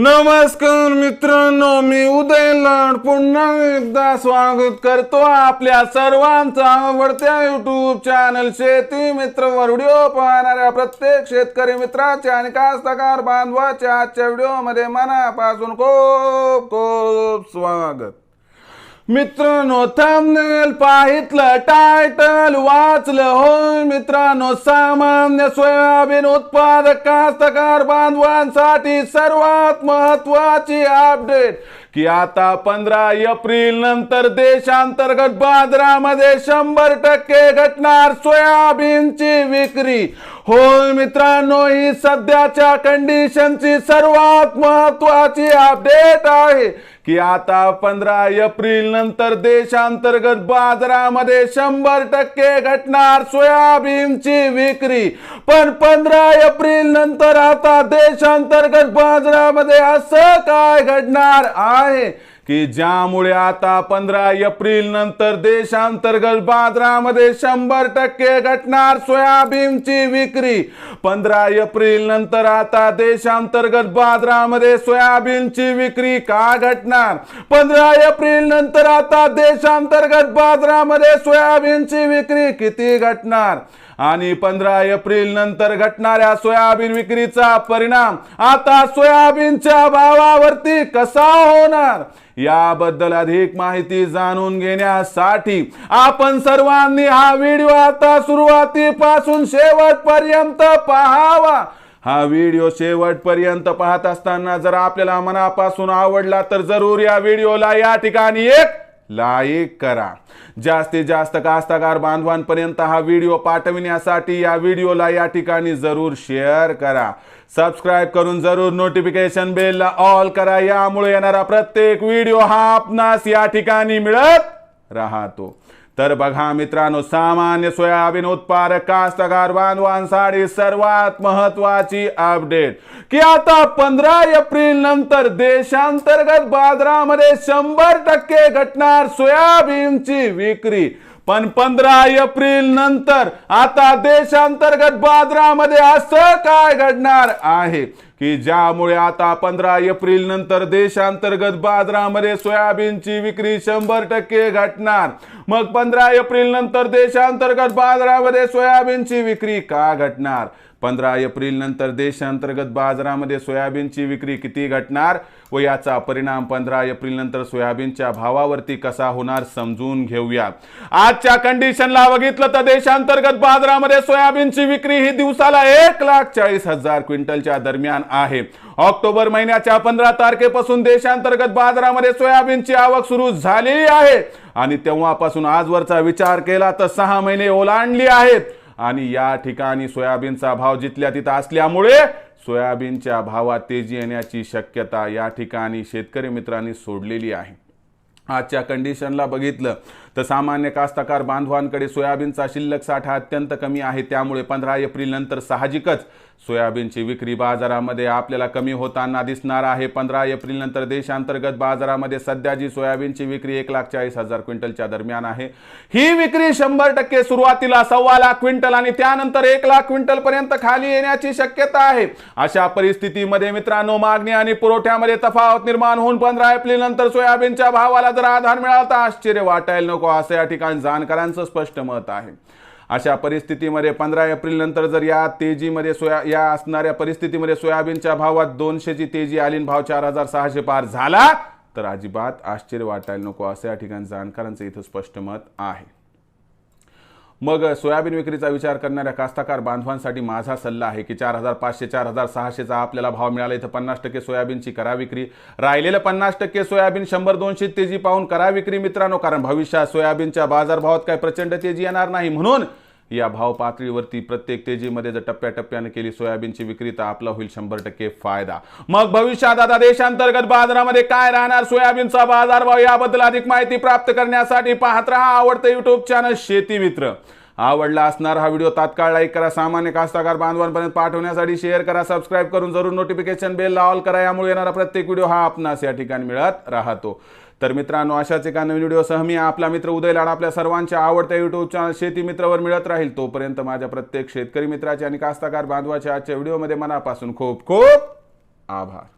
नमस्कार मित्रांनो, मी उदय लाड पुन्हा एकदा स्वागत करतो आपल्या सर्वांचा आवडत्या YouTube चॅनल शेती मित्र वर व्हिडिओ पाहणाऱ्या प्रत्येक शेतकरी मित्राचे आणि कास्तकार बांधवाच्या आजच्या व्हिडिओमध्ये मनापासून खूप खूप स्वागत। मित्रांनो, थंबनेल पाहितलं, टायटल वाचलं होय मित्रांनो। सामान्य सोयाबीन उत्पादक कास्तकार बांधवांसाठी सर्वात महत्त्वाची अपडेट की आता 15 एप्रिल नंतर देशांतर्गत बाजारामध्ये 100% घटणार सोयाबीनची विक्री। होय मित्रांनो, ही सध्याच्या कंडिशनची सर्वात महत्त्वाची अपडेट आहे की आता 15 एप्रिल नंतर देशांतर्गत बाजारामध्ये 100% घटणार सोयाबीनची विक्री। पण 15 एप्रिल नंतर आता देशांतर्गत बाजारामध्ये असं काय घडणार आहे की ज्यामुळे आता 15 एप्रिल नंतर देशांतर्गत बाजारामध्ये 100% घटणार सोयाबीनची विक्री। 15 एप्रिल नंतर आता देशांतर्गत बाजारामध्ये सोयाबीनची विक्री का घटणार? 15 एप्रिल नंतर आता देशांतर्गत बाजारामध्ये सोयाबीनची विक्री किती घटणार आणि 15 एप्रिल नंतर घटणाऱ्या सोयाबीन विक्रीचा परिणाम आता सोयाबीनच्या भावावरती कसा होणार, याबद्दल अधिक माहिती जाणून घेण्यासाठी आपण सर्वांनी हा व्हिडिओ आता सुरुवातीपासून शेवटपर्यंत पाहावा। हा व्हिडिओ शेवटपर्यंत पाहत असताना जर आपल्याला मनापासून आवडला तर जरूर या व्हिडिओला या ठिकाणी एक लाईक करा। जास्तीत जास्त कास्तकार बांधवांपर्यंत हा व्हिडिओ पाठविण्यासाठी या व्हिडिओला या ठिकाणी जरूर शेअर करा। सबस्क्राइब करून जरूर नोटिफिकेशन बेलला ऑल करा, यामुळे येणारा प्रत्येक व्हिडिओ हा आपणास या ठिकाणी मिळत राहतो। तर बघा मित्रांनो, सामान्य सोयाबीन उत्पादक कास्तकार बांधवांसाठी सर्वात महत्त्वाची अपडेट की आता 15 एप्रिल नंतर देशांतर्गत बाजारामध्ये 100% घटणार सोयाबीनची विक्री। पण 15 एप्रिल नंतर आता देशांतर्गत बाजारामध्ये असं काय घडणार आहे की ज्यामुळे आता 15 एप्रिल नंतर देशांतर्गत बाजारामध्ये सोयाबीनची विक्री 100% घटणार। मग 15 एप्रिल नंतर देशांतर्गत बाजारामध्ये सोयाबीनची विक्री का घटणार? 15 एप्रिल नंतर देशांतर्गत बाजारामध्ये सोयाबीनची विक्री किती घटणार व याचा परिणाम 15 एप्रिल नंतर सोयाबीनच्या भावावरती कसा होणार समजून घेऊया। आजच्या कंडिशनला बघितलं तर देशांतर्गत बाजारामध्ये सोयाबीनची विक्री ही दिवसाला 1,40,000 क्विंटलच्या दरम्यान आहे। ऑक्टोबर महिन्याच्या 15 तारखेपासून देशांतर्गत बाजारामध्ये सोयाबीनची आवक सुरू झालेली आहे आणि तेव्हापासून आजवरचा विचार केला तर 6 महिने ओलांडली आहेत आणि या ठिकाणी सोयाबीनचा भाव जिथल्या तिथं असल्यामुळे सोयाबीनच्या भावात तेजी येण्याची शक्यता या ठिकाणी शेतकरी मित्रांनी सोडलेली आहे। आजच्या कंडिशनला बघितलं तर सामान्य कास्तकार बांधवांकडे सोयाबीनचा शिल्लक साठा अत्यंत कमी आहे, त्यामुळे 15 एप्रिल नंतर साहजिकच सोयाबीनची विक्री बाजारामध्ये आपल्याला कमी होताना दिसणार आहे। 15 एप्रिल नंतर देशांतर्गत बाजारामध्ये सध्या जी सोयाबीनची विक्री 1,40,000 क्विंटलच्या दरम्यान आहे, ही विक्री 100% सुरुवातीला 1,15,00,000 क्विंटल आणि त्यानंतर 1,00,000 क्विंटल पर्यंत खाली येण्याची शक्यता आहे। अशा परिस्थितीमध्ये मित्रांनो, मागणी आणि पुरवठ्यामध्ये तफावत निर्माण होऊन 15 एप्रिल नंतर सोयाबीनच्या भावाला जर आधार मिळाला तर आश्चर्य वाटायला नको, असं या ठिकाणी जाणकारांचं स्पष्ट मत आहे। अशा परिस्थितीमध्ये 15 एप्रिल नंतर जर या तेजीमध्ये या असणाऱ्या परिस्थितीमध्ये सोयाबीनच्या भावात 200ची तेजी आली आणि भाव 4,600 पार झाला तर अजिबात आश्चर्य वाटायला नको, असं या ठिकाणी जाणकारांचं इथं स्पष्ट मत आहे। मग सोयाबीन विक्रीचा विचार करणाऱ्या कास्तकार बांधवांसाठी माझा सल्ला आहे की 4,500 4,600चा आपल्याला भाव मिळाला इथं 50% सोयाबीनची करा विक्री, राहिलेलं 50% सोयाबीन 100-200 तेजी पाहून करा विक्री मित्रांनो, कारण भविष्यात सोयाबीनच्या बाजारभावात काय प्रचंड तेजी येणार नाही, म्हणून या भाव पातळीवरती प्रत्येक तेजीमध्ये जर टप्प्याटप्प्याने केली सोयाबीनची विक्री तर आपला होईल 100% फायदा। मग भविष्यात आता देशांतर्गत बाजारामध्ये काय राहणार सोयाबीनचा बाजारभाव, याबद्दल अधिक माहिती प्राप्त करण्यासाठी पाहत रहा आवडतं YouTube चॅनल शेती मित्र। आवडला असणार हा व्हिडिओ तात्काळ लाईक करा, सामान्य कास्तकार बांधवांपर्यंत पाठवण्यासाठी शेअर करा, सबस्क्राइब करून जरूर नोटिफिकेशन बेलला ऑल करा, यामुळे येणारा प्रत्येक व्हिडिओ हा आपणास या ठिकाणी मिळत राहतो। तर मित्रांनो, अशाच एका नवीन व्हिडिओसह मी आपला मित्र उदय लाड आपल्या सर्वांच्या आवडत्या YouTube चॅनल शेती मित्रवर मिळत राहील। तोपर्यंत माझ्या प्रत्येक शेतकरी मित्राचे आणि कास्तकार बांधवाच्या आजच्या व्हिडिओमध्ये मनापासून खूप खूप आभार।